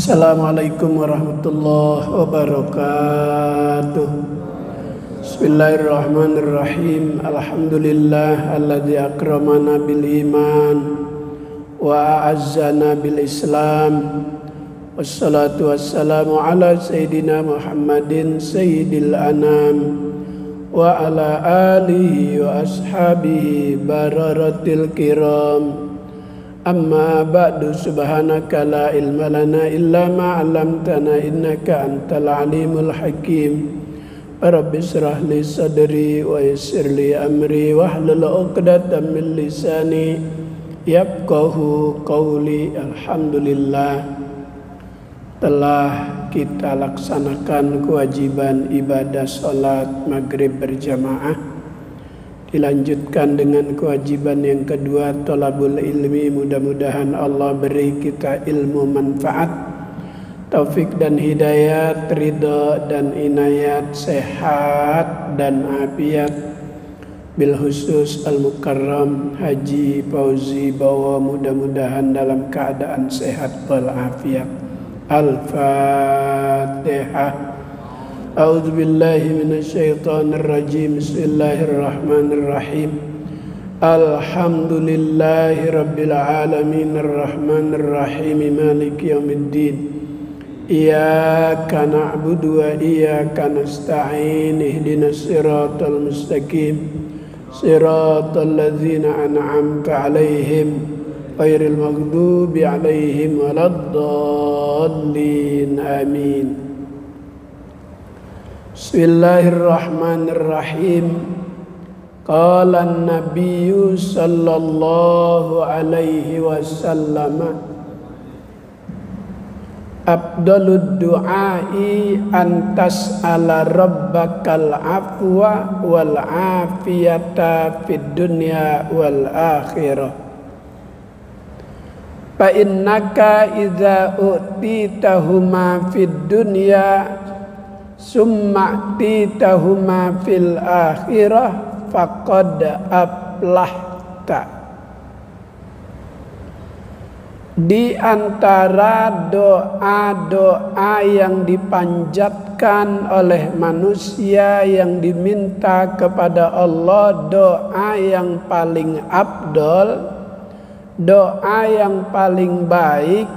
Assalamualaikum warahmatullahi wabarakatuh. Bismillahirrahmanirrahim. Alhamdulillah alladzi akramana bil iman wa a'azzana bil islam. Wassalatu wassalamu ala sayyidina Muhammadin sayyidil anam wa ala alihi wa ashabihi bararatil kiram. Amma ba'du, subhanaka la ilma lana illa ma 'allamtana innaka antal alimul hakim. Rabbi shrah li sadri wa yassir li amri wahlul 'uqdatam min lisani yafqahu qawli. Alhamdulillah, telah kita laksanakan kewajiban ibadah salat maghrib berjamaah. Dilanjutkan dengan kewajiban yang kedua, thalabul ilmi. Mudah-mudahan Allah beri kita ilmu manfaat, taufik dan hidayat, ridha dan inayat, sehat dan afiat. Bil khusus al-mukarram Haji Fauzi Bowo, mudah-mudahan dalam keadaan sehat wal afiat. Al-Fatihah. A'udzu billahi minasyaitonir rajim. Bismillahirrahmanirrahim. Alhamdulillahi rabbil alamin arrahmanir rahim maliki yaumiddin. Iyyaka na'budu wa iyyaka nasta'in. Ihdinas siratal mustaqim. Siratal ladzina an'amta 'alaihim ghairil maghdubi 'alaihim waladdallin. Amin. Bismillahirrahmanirrahim. Qala an-nabiyyu sallallahu alaihi wasallam, afdalud du'ai an tas'ala rabbakal afwa wal afiyata fid dunya wal akhirah. Fa innaka idza utitahuma fid dunya summa titahuma fil akhirah faqad aflahta. Di antara doa-doa yang dipanjatkan oleh manusia yang diminta kepada Allah, doa yang paling afdol, doa yang paling baik,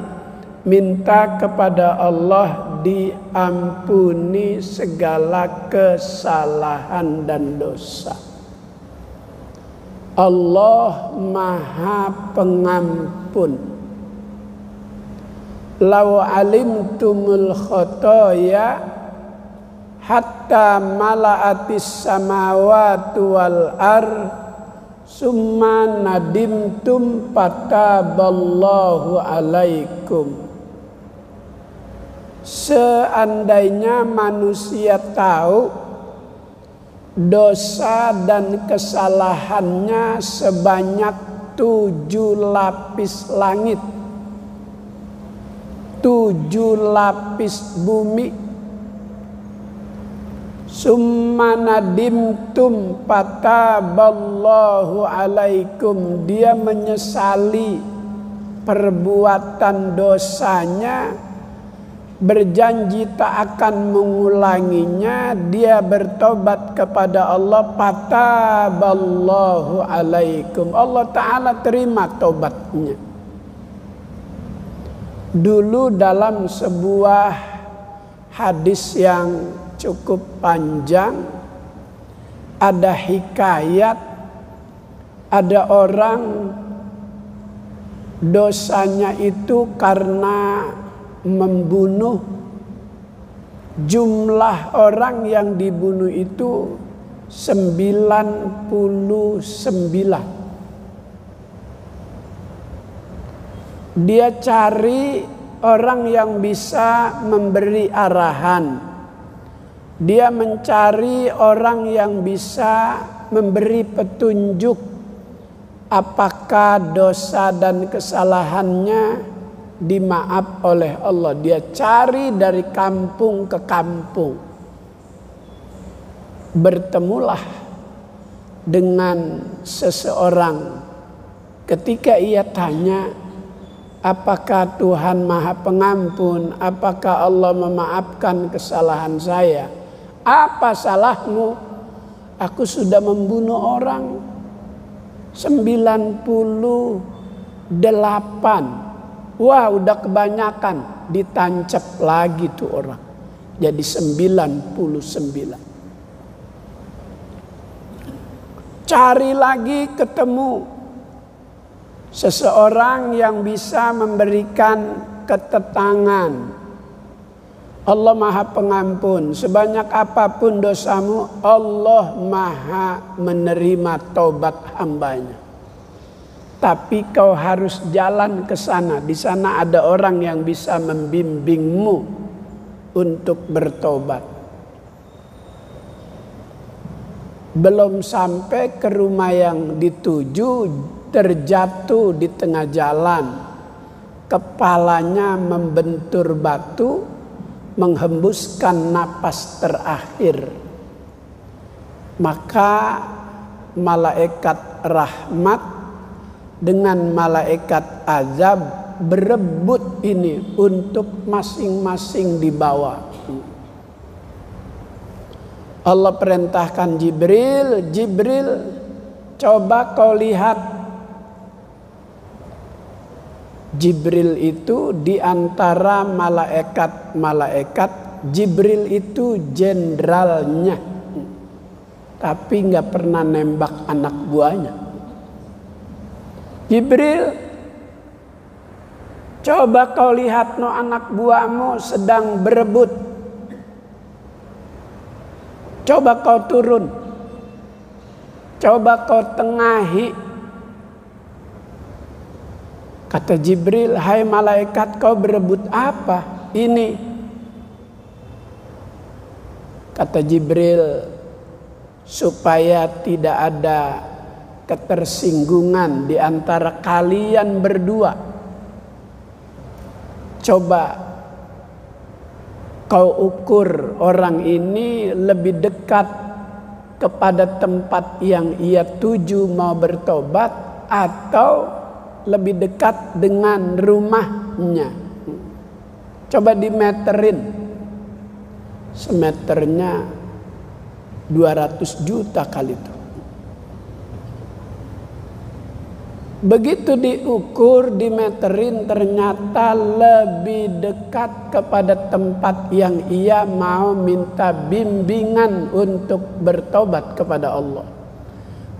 minta kepada Allah diampuni segala kesalahan dan dosa. Allah Maha Pengampun. Lau alimtumul khotoya hatta mala'atis samawati wal ar summa nadimtum fataballahu alaikum. Seandainya manusia tahu dosa dan kesalahannya sebanyak 7 lapis langit, 7 lapis bumi, summa nadimtum fataballahu alaikum, dia menyesali perbuatan dosanya, berjanji tak akan mengulanginya, dia bertobat kepada Allah, fataballahu alaikum, Allah Ta'ala terima tobatnya. Dulu dalam sebuah hadis yang cukup panjang, ada hikayat, ada orang dosanya itu karena membunuh. Jumlah orang yang dibunuh itu 99. Dia cari orang yang bisa memberi arahan. Dia mencari orang yang bisa memberi petunjuk apakah dosa dan kesalahannya dimaaf oleh Allah. Dia cari dari kampung ke kampung. Bertemulah dengan seseorang. Ketika ia tanya, Apakah Tuhan Maha Pengampun? Apakah Allah memaafkan kesalahan saya? Apa salahmu? Aku sudah membunuh orang 98. Wah, udah kebanyakan. Ditancap lagi tuh orang. Jadi 99. Cari lagi, ketemu seseorang yang bisa memberikan ketenangan. Allah Maha Pengampun. Sebanyak apapun dosamu, Allah Maha menerima taubat hambanya. Tapi kau harus jalan ke sana. Di sana ada orang yang bisa membimbingmu untuk bertobat. Belum sampai ke rumah yang dituju, terjatuh di tengah jalan. Kepalanya membentur batu, menghembuskan napas terakhir. Maka malaikat rahmat dengan malaikat azab berebut ini untuk masing-masing dibawa. Allah perintahkan Jibril, Jibril, coba kau lihat. Jibril itu di antara malaikat-malaikat, Jibril itu jenderalnya. Tapi nggak pernah nembak anak buahnya. Jibril, coba kau lihat no anak buahmu sedang berebut. Coba kau turun. Coba kau tengahi. Kata Jibril, hai malaikat, kau berebut apa? Ini. Kata Jibril, supaya tidak ada ketersinggungan di antara kalian berdua. Coba kau ukur orang ini lebih dekat kepada tempat yang ia tuju mau bertobat atau lebih dekat dengan rumahnya. Coba dimeterin. Semeternya 200 juta kali itu. Begitu diukur, dimeterin, ternyata lebih dekat kepada tempat yang ia mau minta bimbingan untuk bertobat kepada Allah.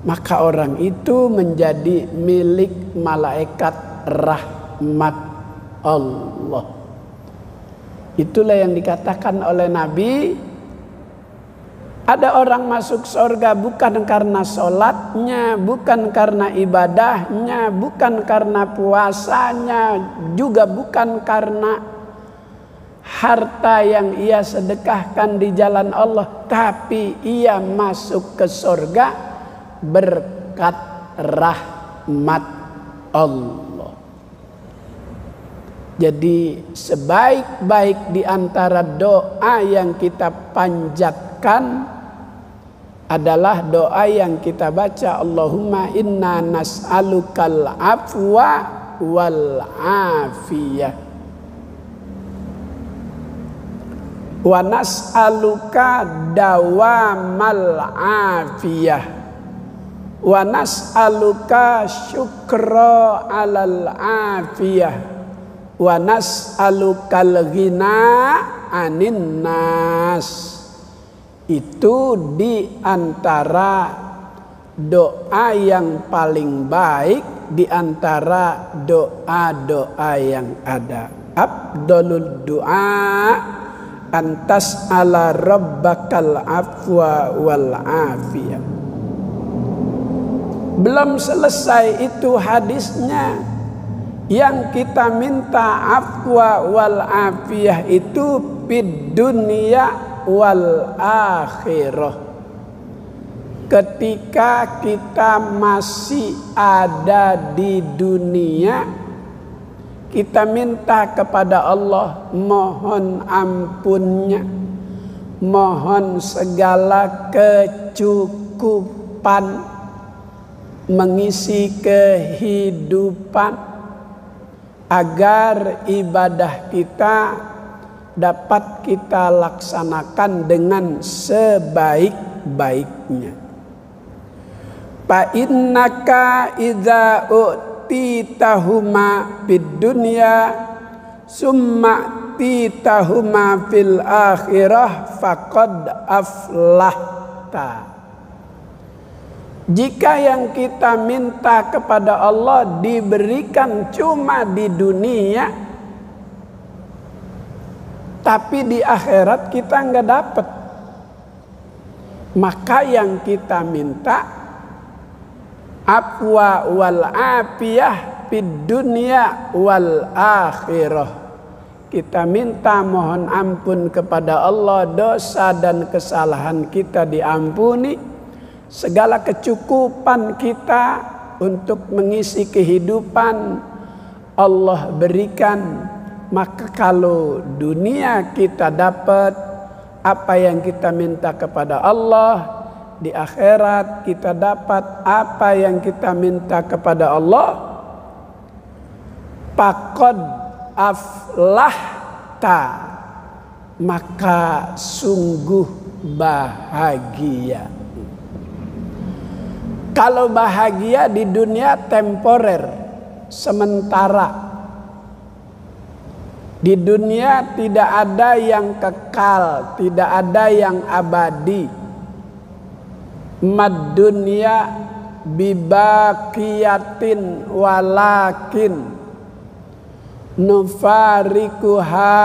Maka orang itu menjadi milik malaikat rahmat Allah. Itulah yang dikatakan oleh Nabi. Ada orang masuk surga bukan karena sholatnya, bukan karena ibadahnya, bukan karena puasanya, juga bukan karena harta yang ia sedekahkan di jalan Allah. Tapi ia masuk ke surga berkat rahmat Allah. Jadi sebaik-baik di antara doa yang kita panjatkan adalah doa yang kita baca, Allahumma inna nas'alukal afwa wal afiyah wa nas'aluka dawamal afiyah wa nas'aluka syukra alal afiyah wa nas'alukal ghina anin nas. Itu di antara doa yang paling baik di antara doa-doa yang ada. Afdalul du'a antas ala rabbakal afwa wal afiyah. Belum selesai itu hadisnya. Yang kita minta afwa wal afiyah itu fid dunya wal akhirah. Ketika kita masih ada di dunia, kita minta kepada Allah, mohon ampunnya, mohon segala kecukupan, mengisi kehidupan, agar ibadah kita dapat kita laksanakan dengan sebaik-baiknya. Fa innaka idza utitahuma fid dunya summa titahuma fil akhirah faqad aflahta. Jika yang kita minta kepada Allah diberikan cuma di dunia, tapi di akhirat kita nggak dapat, maka yang kita minta afwa wal afiyah fid dunya wal akhirah. Kita minta mohon ampun kepada Allah, dosa dan kesalahan kita diampuni, segala kecukupan kita untuk mengisi kehidupan Allah berikan. Maka kalau dunia kita dapat apa yang kita minta kepada Allah, di akhirat kita dapat apa yang kita minta kepada Allah, faqad aflahta, maka sungguh bahagia. Kalau bahagia di dunia temporer, sementara. Di dunia tidak ada yang kekal, tidak ada yang abadi. Mad dunya bibaqiyatin walakin nufarikuha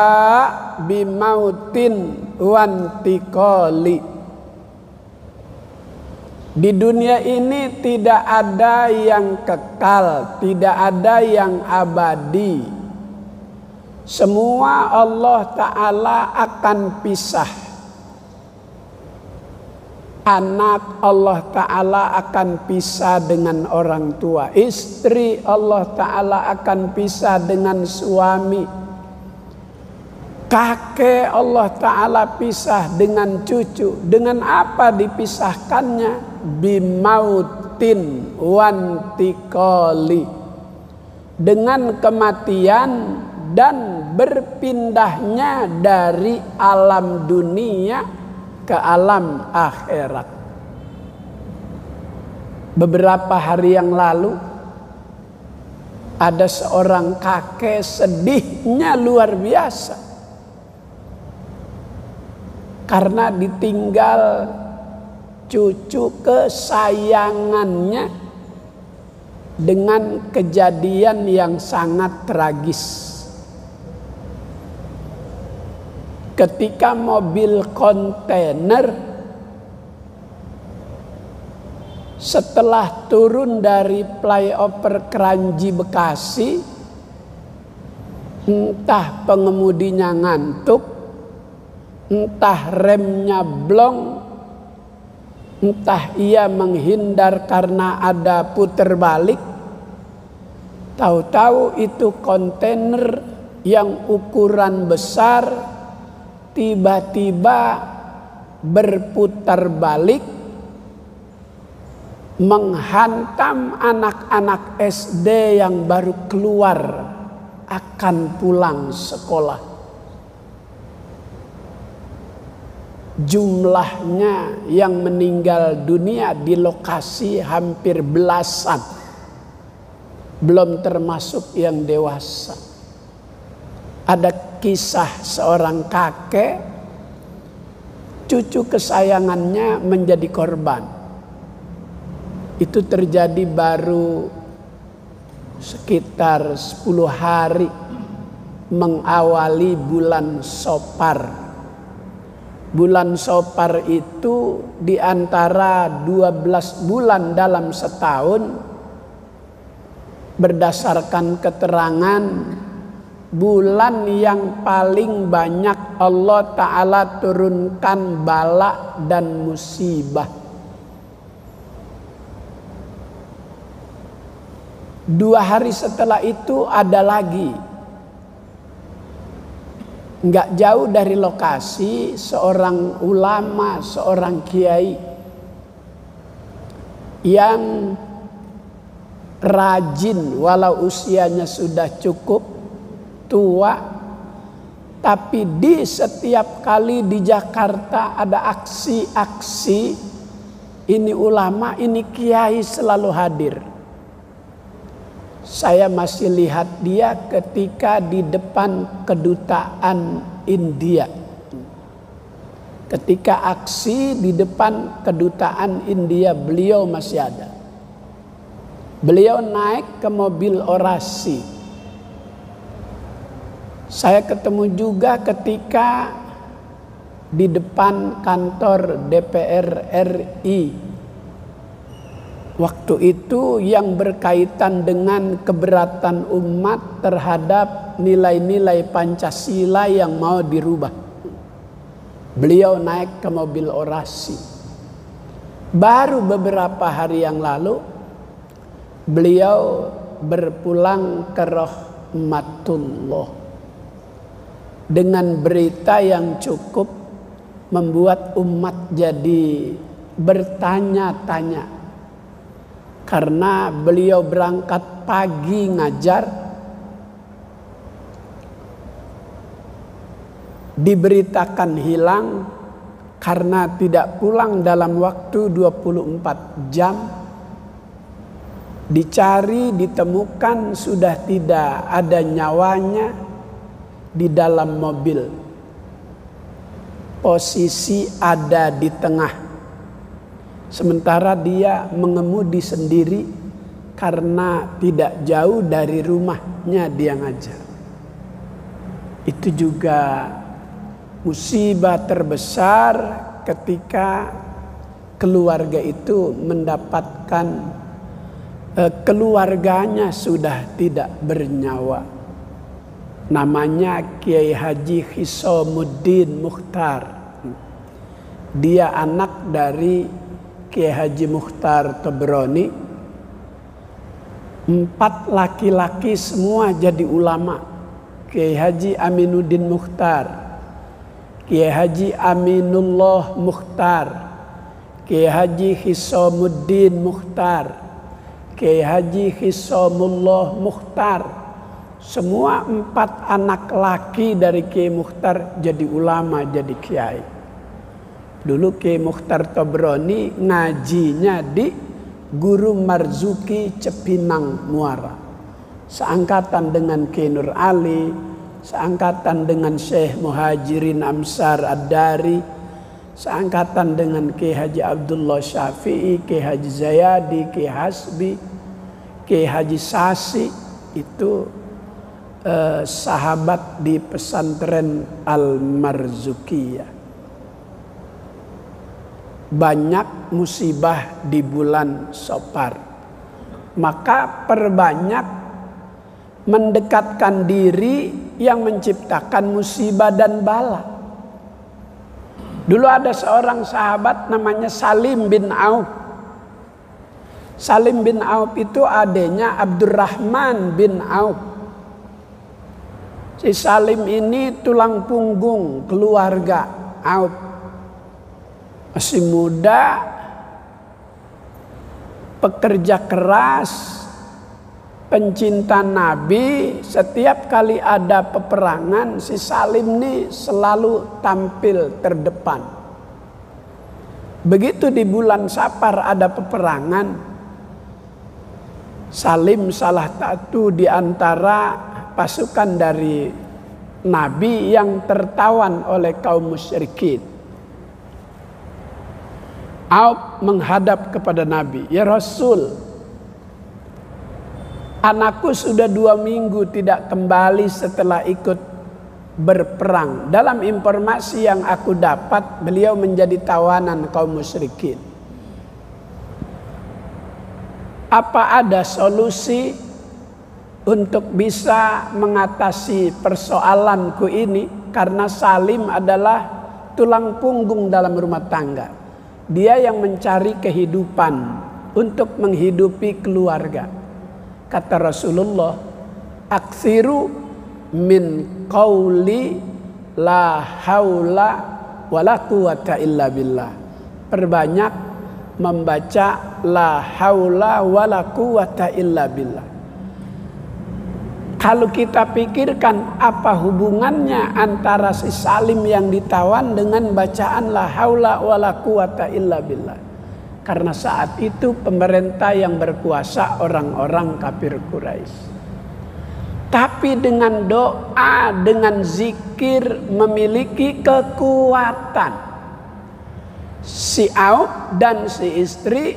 bimautin wantiqali. Di dunia ini tidak ada yang kekal, tidak ada yang abadi. Semua Allah Ta'ala akan pisah. Anak Allah Ta'ala akan pisah dengan orang tua. Istri Allah Ta'ala akan pisah dengan suami. Kakek Allah Ta'ala pisah dengan cucu. Dengan apa dipisahkannya? Bimautin wantiqali, dengan kematian dan berpindahnya dari alam dunia ke alam akhirat. Beberapa hari yang lalu ada seorang kakek, sedihnya luar biasa karena ditinggal cucu kesayangannya dengan kejadian yang sangat tragis. Ketika mobil kontainer setelah turun dari flyover Kranji Bekasi, entah pengemudinya ngantuk, entah remnya blong, entah ia menghindar karena ada puter balik, tahu-tahu itu kontainer yang ukuran besar tiba-tiba berputar balik menghantam anak-anak SD yang baru keluar akan pulang sekolah. Jumlahnya yang meninggal dunia di lokasi hampir belasan, belum termasuk yang dewasa. Ada kisah seorang kakek, cucu kesayangannya menjadi korban. Itu terjadi baru sekitar 10 hari mengawali bulan Sopar. Bulan Sopar itu di antara 12 bulan dalam setahun, berdasarkan keterangan bulan yang paling banyak Allah Ta'ala turunkan bala dan musibah. 2 hari setelah itu ada lagi, nggak jauh dari lokasi, seorang ulama, seorang kiai yang rajin walau usianya sudah cukup tua, tapi di setiap kali di Jakarta ada aksi-aksi, ini ulama, ini kiai selalu hadir. Saya masih lihat dia ketika di depan kedutaan India. Ketika aksi di depan kedutaan India, beliau masih ada. Beliau naik ke mobil orasi. Saya ketemu juga ketika di depan kantor DPR RI. Waktu itu yang berkaitan dengan keberatan umat terhadap nilai-nilai Pancasila yang mau dirubah. Beliau naik ke mobil orasi. Baru beberapa hari yang lalu beliau berpulang ke rahmatullah dengan berita yang cukup membuat umat jadi bertanya-tanya. Karena beliau berangkat pagi ngajar, diberitakan hilang karena tidak pulang dalam waktu 24 jam. Dicari, ditemukan sudah tidak ada nyawanya di dalam mobil. Posisi ada di tengah. Sementara dia mengemudi sendiri karena tidak jauh dari rumahnya dia ngajar. Itu juga musibah terbesar ketika keluarga itu mendapatkan keluarganya sudah tidak bernyawa. Namanya Kiai Haji Hisamuddin Mukhtar. Dia anak dari Kiai Haji Mukhtar Tobroni. 4 laki-laki semua jadi ulama. Kiai Haji Aminuddin Mukhtar, Kiai Haji Aminullah Mukhtar, Kiai Haji Hisamuddin Mukhtar, Kiai Haji Hisamullah Mukhtar. Semua 4 anak laki dari Kiai Mukhtar jadi ulama, jadi kiai. Dulu Kiai Mukhtar Tobroni ngajinya di Guru Marzuki Cepinang Muara. Seangkatan dengan Kiai Nur Ali, seangkatan dengan Syekh Muhajirin Amsar Ad-Dari, seangkatan dengan Kiai Haji Abdullah Syafi'i, Kiai Haji Zayadi, Kiai Hasbi, Kiai Haji Sasi. Itu sahabat di pesantren Al-Marzukiyah. Banyak musibah di bulan Safar. Maka perbanyak mendekatkan diri yang menciptakan musibah dan bala. Dulu ada seorang sahabat namanya Salim bin Auf. Salim bin Auf itu adanya Abdurrahman bin Auf. Si Salim ini tulang punggung keluarga Auf. Masih muda, pekerja keras, pencinta Nabi. Setiap kali ada peperangan, si Salim ini selalu tampil terdepan. Begitu di bulan Safar ada peperangan, Salim salah satu di antara pasukan dari Nabi yang tertawan oleh kaum musyrikin. Auf menghadap kepada Nabi, "Ya Rasul, anakku sudah 2 minggu tidak kembali setelah ikut berperang. Dalam informasi yang aku dapat, beliau menjadi tawanan kaum musyrikin. Apa ada solusi untuk bisa mengatasi persoalanku ini?" Karena Salim adalah tulang punggung dalam rumah tangga. Dia yang mencari kehidupan untuk menghidupi keluarga. Kata Rasulullah, "Aksiru min qauli la haula wala quwata illa billah." Perbanyak membaca la haula wala quwata illa billah. Kalau kita pikirkan apa hubungannya antara si Salim yang ditawan dengan bacaan la haula wala quwata illa billah. Karena saat itu pemerintah yang berkuasa orang-orang kafir Quraisy. Tapi dengan doa, dengan zikir memiliki kekuatan. Si Auf dan si istri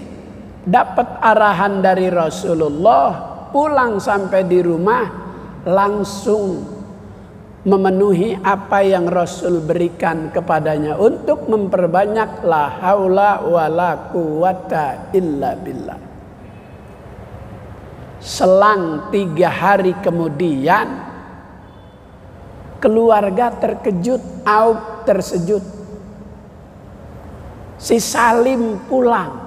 dapat arahan dari Rasulullah, pulang sampai di rumah langsung memenuhi apa yang Rasul berikan kepadanya untuk memperbanyak la haula wala quwata illa billah. Selang 3 hari kemudian keluarga terkejut, Auf tersejut. Si Salim pulang.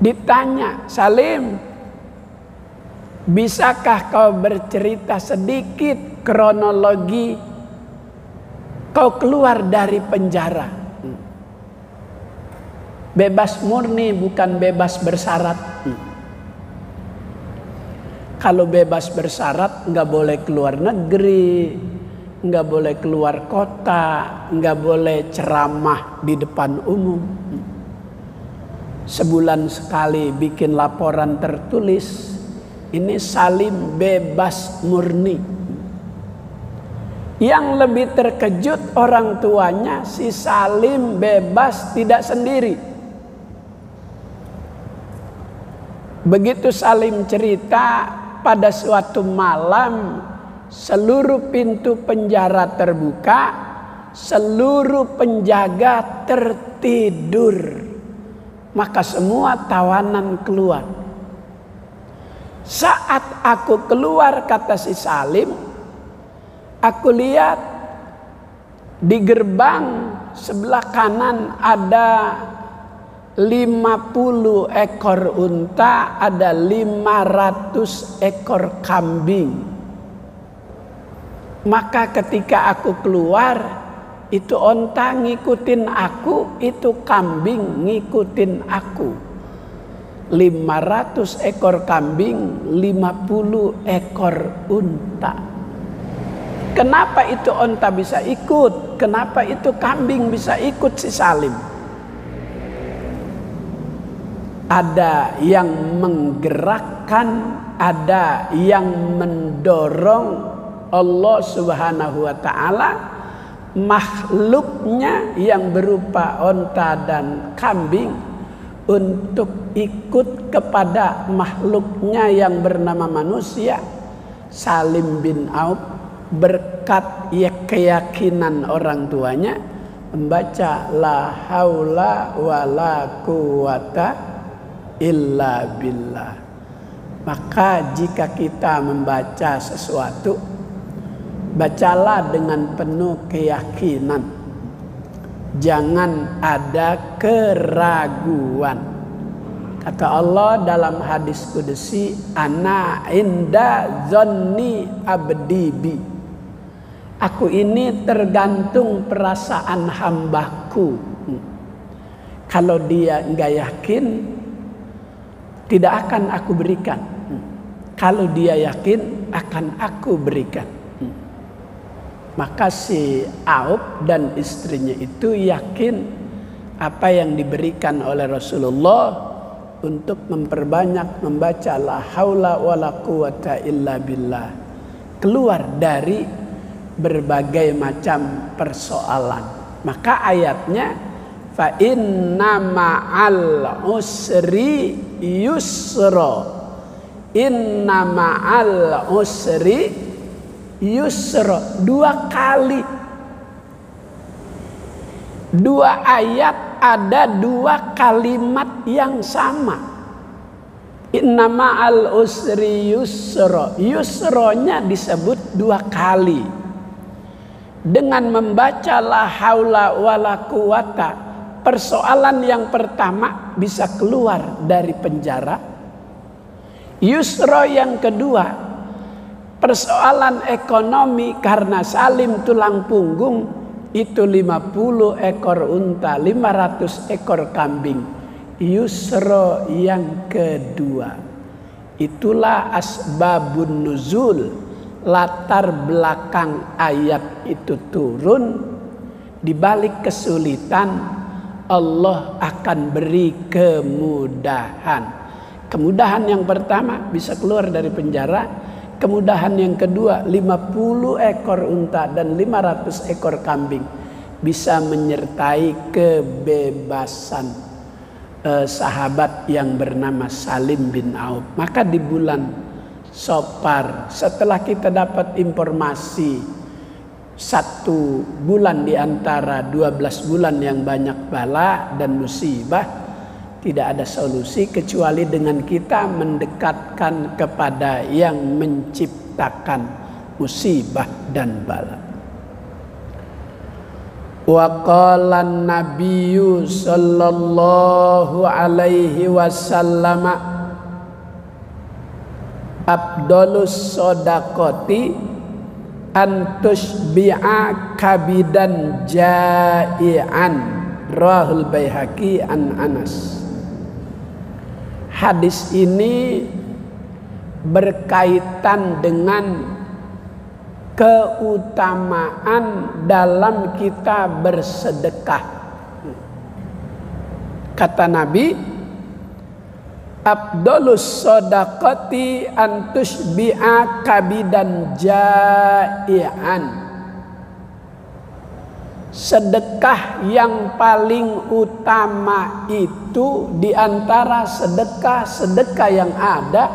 Ditanya, Salim, bisakah kau bercerita sedikit kronologi kau keluar dari penjara? Bebas murni, bukan bebas bersyarat. Kalau bebas bersyarat nggak boleh keluar negeri, nggak boleh keluar kota, nggak boleh ceramah di depan umum. Sebulan sekali bikin laporan tertulis. Ini Salim bebas murni. Yang lebih terkejut orang tuanya, si Salim bebas tidak sendiri. Begitu Salim cerita, pada suatu malam seluruh pintu penjara terbuka, seluruh penjaga tertidur. Maka semua tawanan keluar. Saat aku keluar, kata si Salim, aku lihat di gerbang sebelah kanan ada 50 ekor unta, ada 500 ekor kambing. Maka ketika aku keluar, itu onta ngikutin aku, itu kambing ngikutin aku. 500 ekor kambing, 50 ekor unta. Kenapa itu onta bisa ikut? Kenapa itu kambing bisa ikut si Salim? Ada yang menggerakkan, ada yang mendorong Allah Subhanahu wa ta'ala makhluknya yang berupa onta dan kambing untuk ikut kepada makhluknya yang bernama manusia. Salim bin Auf berkat keyakinan orang tuanya membaca la haula wala quwata illa billah. Maka jika kita membaca sesuatu, bacalah dengan penuh keyakinan. Jangan ada keraguan. Kata Allah dalam hadis qudsi, ana inda zonni abdi bi. Aku ini tergantung perasaan hambaku. Kalau dia enggak yakin, tidak akan aku berikan. Kalau dia yakin, akan aku berikan. Maka si Auf dan istrinya itu yakin apa yang diberikan oleh Rasulullah untuk memperbanyak membaca la haula wala quwata illa billah. Keluar dari berbagai macam persoalan. Maka ayatnya fa inna ma'al usri yusra. Inna ma'al usri yusra. 2 kali. 2 ayat ada 2 kalimat yang sama. Inna ma'al usri yusra. Yusronya disebut 2 kali. Dengan membaca la haula wala quwata, persoalan yang pertama bisa keluar dari penjara. Yusra yang kedua, persoalan ekonomi karena Salim tulang punggung itu 50 ekor unta, 500 ekor kambing. Yusra yang kedua. Itulah asbabun nuzul, latar belakang ayat itu turun. Di balik kesulitan Allah akan beri kemudahan. Kemudahan yang pertama bisa keluar dari penjara. Kemudahan yang kedua 50 ekor unta dan 500 ekor kambing bisa menyertai kebebasan sahabat yang bernama Salim bin Auf. Maka di bulan Safar setelah kita dapat informasi 1 bulan di antara 12 bulan yang banyak bala dan musibah, tidak ada solusi kecuali dengan kita mendekatkan kepada yang menciptakan musibah dan bala. Wa qala an-nabiyyu sallallahu alaihi wasallam afdalus shadaqati antusbi'a kabidan ja'ian, rahul Baihaqi an Anas. Hadis ini berkaitan dengan keutamaan dalam kita bersedekah. Kata Nabi, afdalus shadaqati antusbi'a kabidan ja'ian. Sedekah yang paling utama itu di antara sedekah-sedekah yang ada,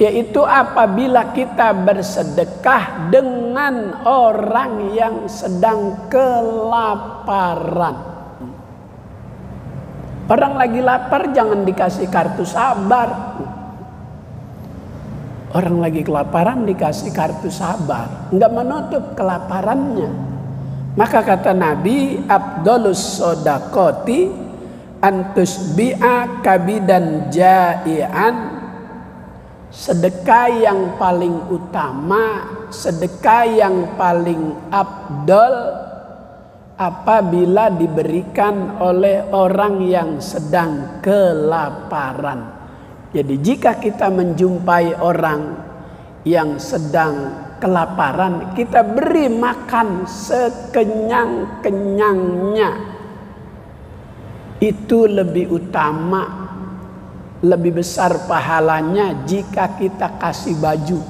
yaitu apabila kita bersedekah dengan orang yang sedang kelaparan. Orang lagi lapar jangan dikasih kartu sabar. Orang lagi kelaparan dikasih kartu sabar, enggak menutup kelaparannya. Maka kata Nabi, afdalus shadaqati antusbi'a kabidan ja'ian. Sedekah yang paling utama, sedekah yang paling afdal apabila diberikan oleh orang yang sedang kelaparan. Jadi jika kita menjumpai orang yang sedang kelaparan, kita beri makan sekenyang-kenyangnya. Itu lebih utama, lebih besar pahalanya jika kita kasih baju,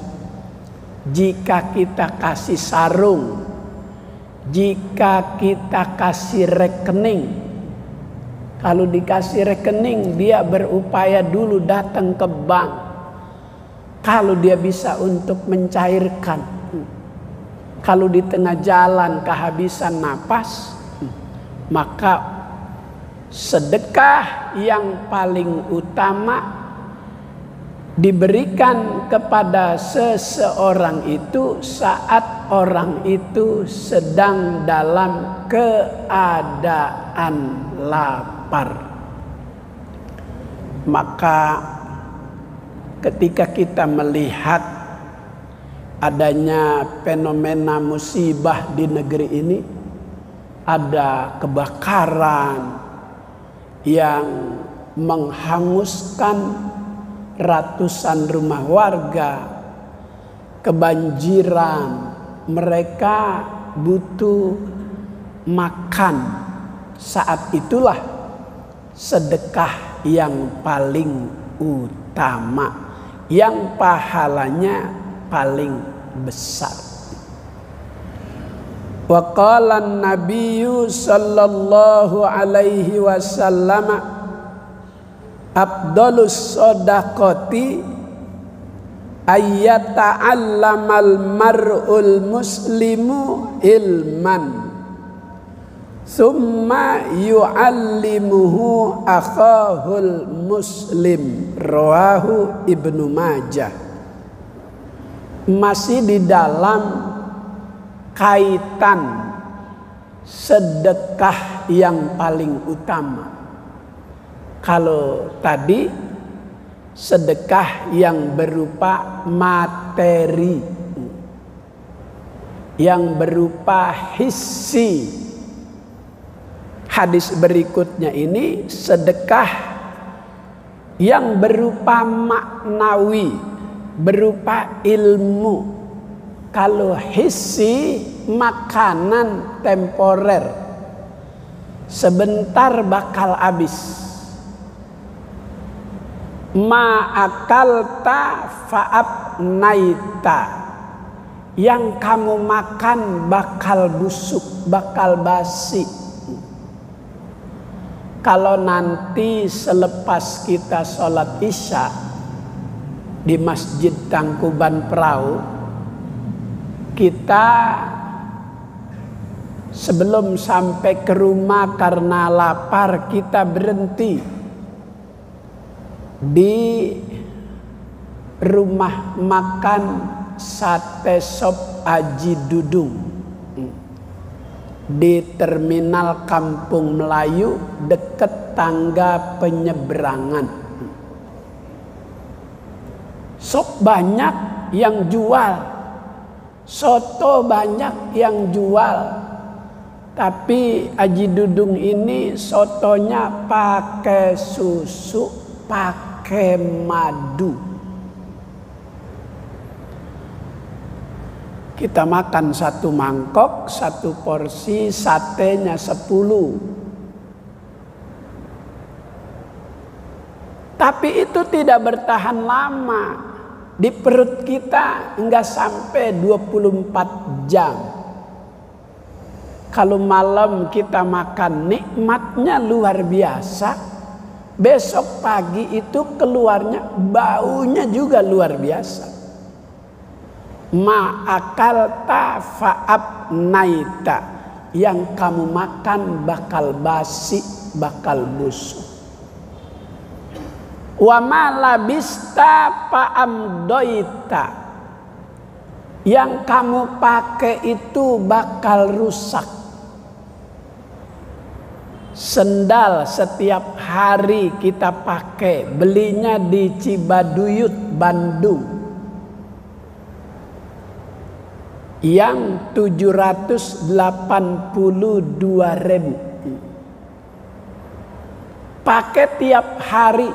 jika kita kasih sarung, jika kita kasih rekening. Kalau dikasih rekening, dia berupaya dulu datang ke bank. Kalau dia bisa untuk mencairkan, kalau di tengah jalan kehabisan napas, maka sedekah yang paling utama diberikan kepada seseorang itu saat orang itu sedang dalam keadaan lapar. Maka ketika kita melihat adanya fenomena musibah di negeri ini, ada kebakaran yang menghanguskan ratusan rumah warga, kebanjiran, mereka butuh makan. Saat itulah sedekah yang paling utama, yang pahalanya paling besar. Wa qala an-nabiyyu sallallahu alaihi wasallam afdalus shadaqati ayyata'allamal mar'ul muslimu ilman summa yu'allimuhu akhahul muslim, rawahu Ibnu Majah. Masih di dalam kaitan sedekah yang paling utama. Kalau tadi sedekah yang berupa materi, yang berupa hissi. Hadis berikutnya ini sedekah yang berupa maknawi, berupa ilmu. Kalau hissi makanan temporer, sebentar bakal habis. Ma'akalta fa'abnaita, yang kamu makan bakal busuk, bakal basi. Kalau nanti selepas kita sholat isya di Masjid Tangkuban Perahu, kita sebelum sampai ke rumah karena lapar, kita berhenti di rumah makan Sate Sop Aji Dudung di Terminal Kampung Melayu dekat tangga penyeberangan. Sop banyak yang jual, soto banyak yang jual, tapi Aji Dudung ini sotonya pakai susu, pakai madu. Kita makan satu mangkok, satu porsi, satenya 10. Tapi itu tidak bertahan lama. Di perut kita enggak sampai 24 jam. Kalau malam kita makan, nikmatnya luar biasa. Besok pagi itu keluarnya baunya juga luar biasa. Ma'akalta fa'abnaita, yang kamu makan bakal basi, bakal busuk. Wa ma labista fa'amdoita, yang kamu pakai itu bakal rusak. Sendal setiap hari kita pakai, belinya di Cibaduyut, Bandung, yang 782.000. Pakai tiap hari,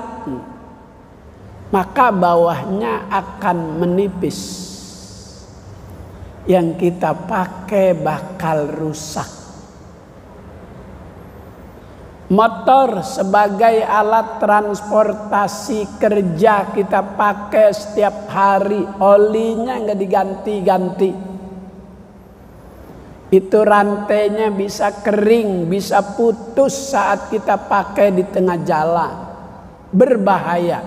maka bawahnya akan menipis. Yang kita pakai bakal rusak. Motor sebagai alat transportasi kerja kita pakai setiap hari, olinya nggak diganti-ganti. Itu rantainya bisa kering, bisa putus saat kita pakai di tengah jalan. Berbahaya.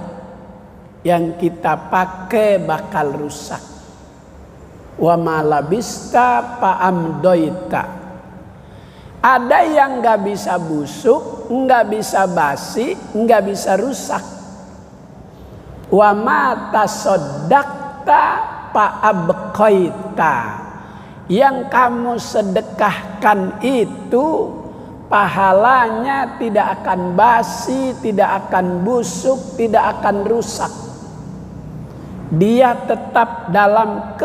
Yang kita pakai bakal rusak. Wa ma labista fa'amdoita. Ada yang gak bisa busuk, gak bisa basi, gak bisa rusak. Wa ma tasoddaqta fa'abqaita, yang kamu sedekahkan itu pahalanya tidak akan basi, tidak akan busuk, tidak akan rusak. Dia tetap dalam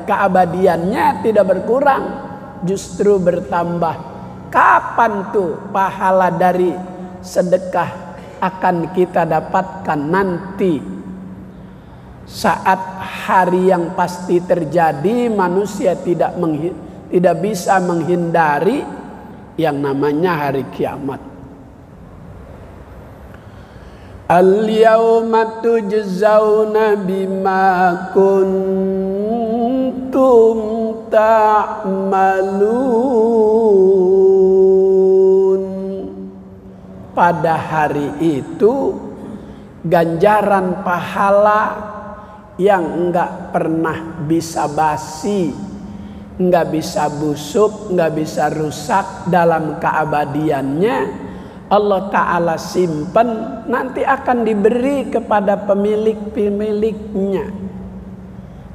keabadiannya, tidak berkurang, justru bertambah. Kapan tuh pahala dari sedekah akan kita dapatkan? Nanti saat hari yang pasti terjadi, manusia tidak bisa menghindari yang namanya hari kiamat. Al-yawma tujzauna bima kuntum ta'malun. Pada hari itu ganjaran pahala yang enggak pernah bisa basi, enggak bisa busuk, enggak bisa rusak dalam keabadiannya, Allah Ta'ala simpan, nanti akan diberi kepada pemilik-pemiliknya.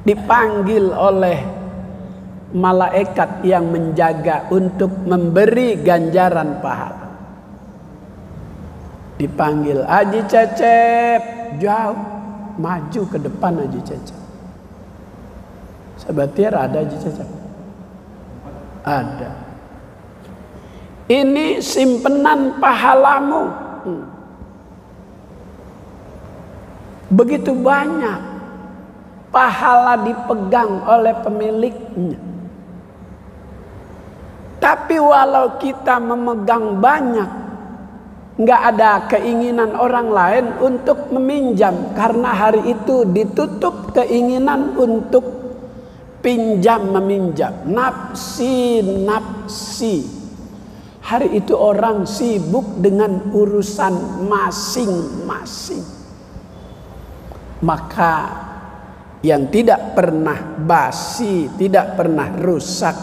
Dipanggil oleh malaikat yang menjaga untuk memberi ganjaran pahala. Dipanggil, Haji Cecep, jauh, maju ke depan Haji Cecep. Sebatiar ada aja Cacap? Ada. Ini simpenan pahalamu. Begitu banyak pahala dipegang oleh pemiliknya. Tapi walau kita memegang banyak, nggak ada keinginan orang lain untuk meminjam. Karena hari itu ditutup keinginan untuk pinjam meminjam. Nafsi. Hari itu orang sibuk dengan urusan masing-masing. Maka yang tidak pernah basi, tidak pernah rusak,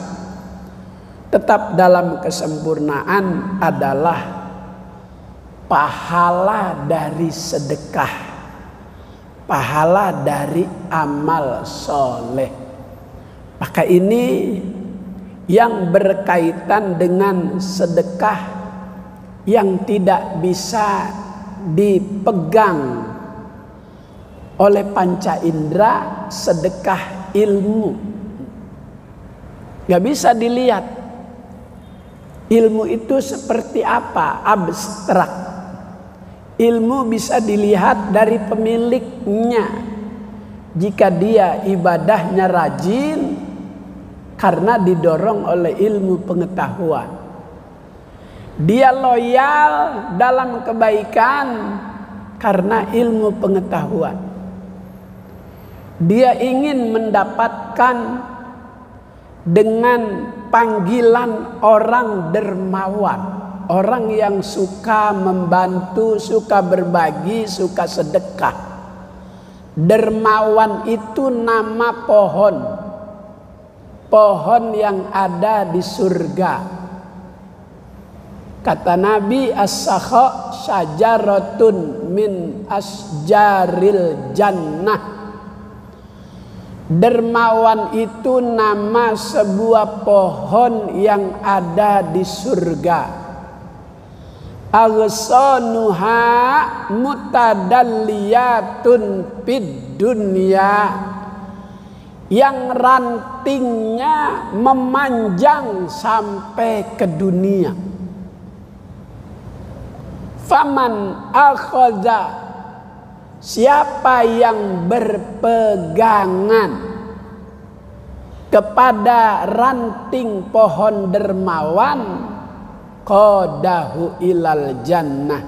tetap dalam kesempurnaan adalah pahala dari sedekah, pahala dari amal soleh. Maka ini yang berkaitan dengan sedekah yang tidak bisa dipegang oleh panca indera, sedekah ilmu. Gak bisa dilihat. Ilmu itu seperti apa? Abstrak. Ilmu bisa dilihat dari pemiliknya. Jika dia ibadahnya rajin, karena didorong oleh ilmu pengetahuan. Dia loyal dalam kebaikan karena ilmu pengetahuan. Dia ingin mendapatkan dengan panggilan orang dermawan, orang yang suka membantu, suka berbagi, suka sedekah. Dermawan itu nama pohon, pohon yang ada di surga. Kata Nabi, as-sakha syajaratun min asjaril jannah. Dermawan itu nama sebuah pohon yang ada di surga. Aghsanuha mutadalliyatun fid dunya. Yang rantingnya memanjang sampai ke dunia. Faman akhadha, siapa yang berpegangan kepada ranting pohon dermawan, qadahu ilal jannah.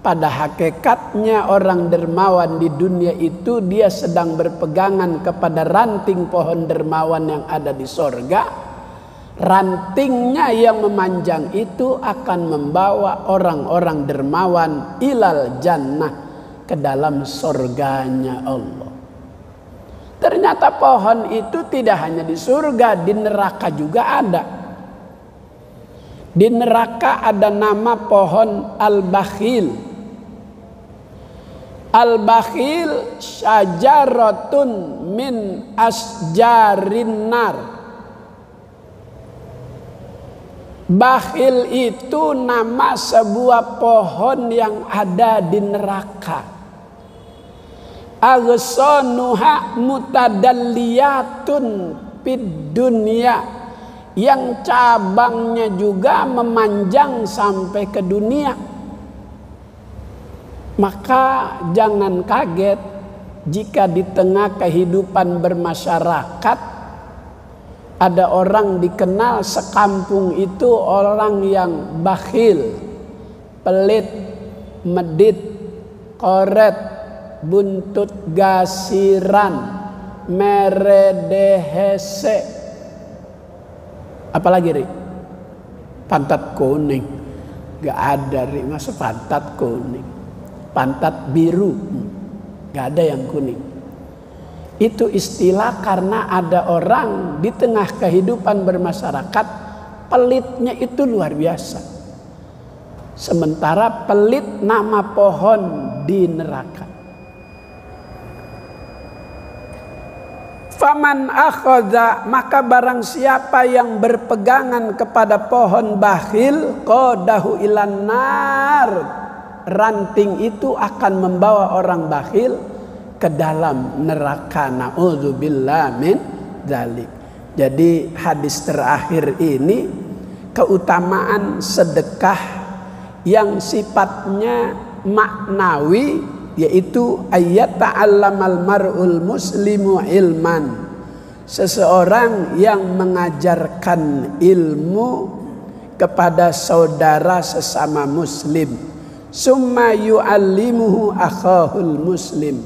Pada hakikatnya orang dermawan di dunia itu dia sedang berpegangan kepada ranting pohon dermawan yang ada di sorga. Rantingnya yang memanjang itu akan membawa orang-orang dermawan ilal jannah, ke dalam sorganya Allah. Ternyata pohon itu tidak hanya di surga, di neraka juga ada. Di neraka ada nama pohon al-bakhil. Al-bakhil syajaratun min asjarin nar. Bakhil itu nama sebuah pohon yang ada di neraka. Aghsanuha mutadalliyatun fid dunya. Yang cabangnya juga memanjang sampai ke dunia. Maka jangan kaget jika di tengah kehidupan bermasyarakat ada orang dikenal sekampung itu orang yang bakhil, pelit, medit, koret, buntut gasiran, meredehese. Apalagi Ri? Pantat kuning. Gak ada Ri, masa pantat kuning. Pantat biru, gak ada yang kuning. Itu istilah karena ada orang di tengah kehidupan bermasyarakat pelitnya itu luar biasa. Sementara pelit nama pohon di neraka. Faman akhadha, maka barang siapa yang berpegangan kepada pohon bakhil, qadahu ilan nar. Ranting itu akan membawa orang bakhil ke dalam neraka. Na'udzubillah min dzalik. Jadi hadis terakhir ini keutamaan sedekah yang sifatnya maknawi, yaitu ayat ta'allamal mar'ul muslimu ilman. Seseorang yang mengajarkan ilmu kepada saudara sesama muslim, summa yu'allimuhu akhahul muslim.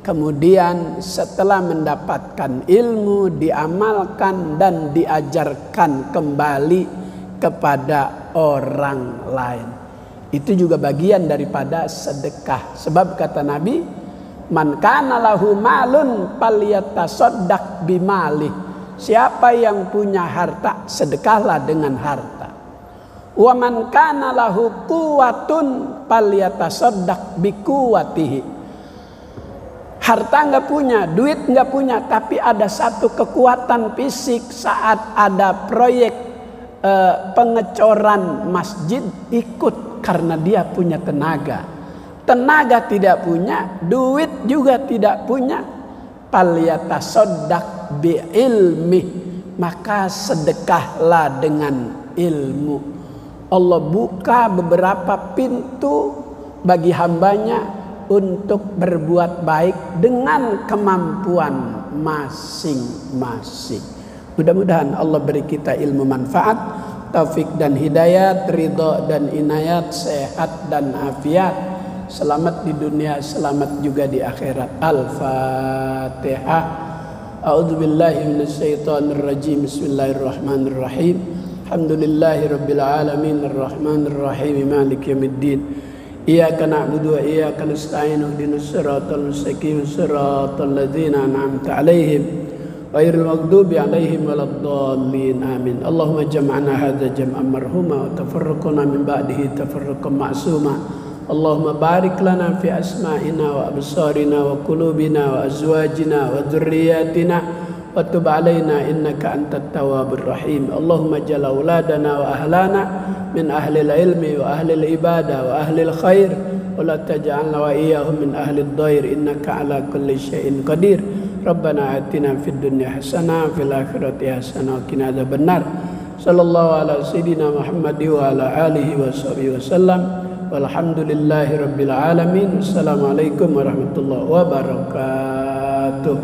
Kemudian setelah mendapatkan ilmu, diamalkan dan diajarkan kembali kepada orang lain. Itu juga bagian daripada sedekah. Sebab kata Nabi, man kana lahu malun falyatasaddaq bimali. Siapa yang punya harta, sedekahlah dengan harta. Wa man kana lahu quwwatun falyatasaddaq biquwwatihi. Harta nggak punya, duit nggak punya, tapi ada satu kekuatan fisik saat ada proyek pengecoran masjid, ikut karena dia punya tenaga. Tenaga tidak punya, duit juga tidak punya. Falyatasaddaq bi ilmi, maka sedekahlah dengan ilmu. Allah buka beberapa pintu bagi hambanya untuk berbuat baik dengan kemampuan masing-masing. Mudah-mudahan Allah beri kita ilmu manfaat, taufik dan hidayat, ridho dan inayat, sehat dan afiat, selamat di dunia, selamat juga di akhirat. Al-Fatihah. A'udzubillahi minasyaitonir rajim. Bismillahirrahmanirrahim. Alhamdulillahirabbil alamin, arrahmanir rahim, maliki yaumiddin. Iyyaka na'budu wa iyyaka nasta'in, ihdinas siratal mustaqim, siratal ladzina an'amta 'alaihim ghairil maghdubi 'alaihim waladdallin. Amin. Allahumma jam'ana hadza jam'an marhuma wa tafarraqna min ba'dihi tafarruqan ma'suma. Allahumma barik lana fi asma'ina wa absarina wa qulubina wa azwajina wa dhurriyyatina wa tub 'alaina innaka antat tawwabur rahim. Allahumma ja'al auladana wa ahlana min ahlil ilmi wa ahlil ibadah wa ahlil khair wa la taj'alna wa iyyahum min ahlid dhair innaka ala kulli syai'in qadir. Rabbana atina fid dunya hasanah fil akhirati hasanah wa qina adzabannar. Sallallahu ala sayyidina Muhammad wa ala alihi wa sahbihi wasallam. Walhamdulillahi rabbil alamin. Assalamualaikum warahmatullahi wabarakatuh.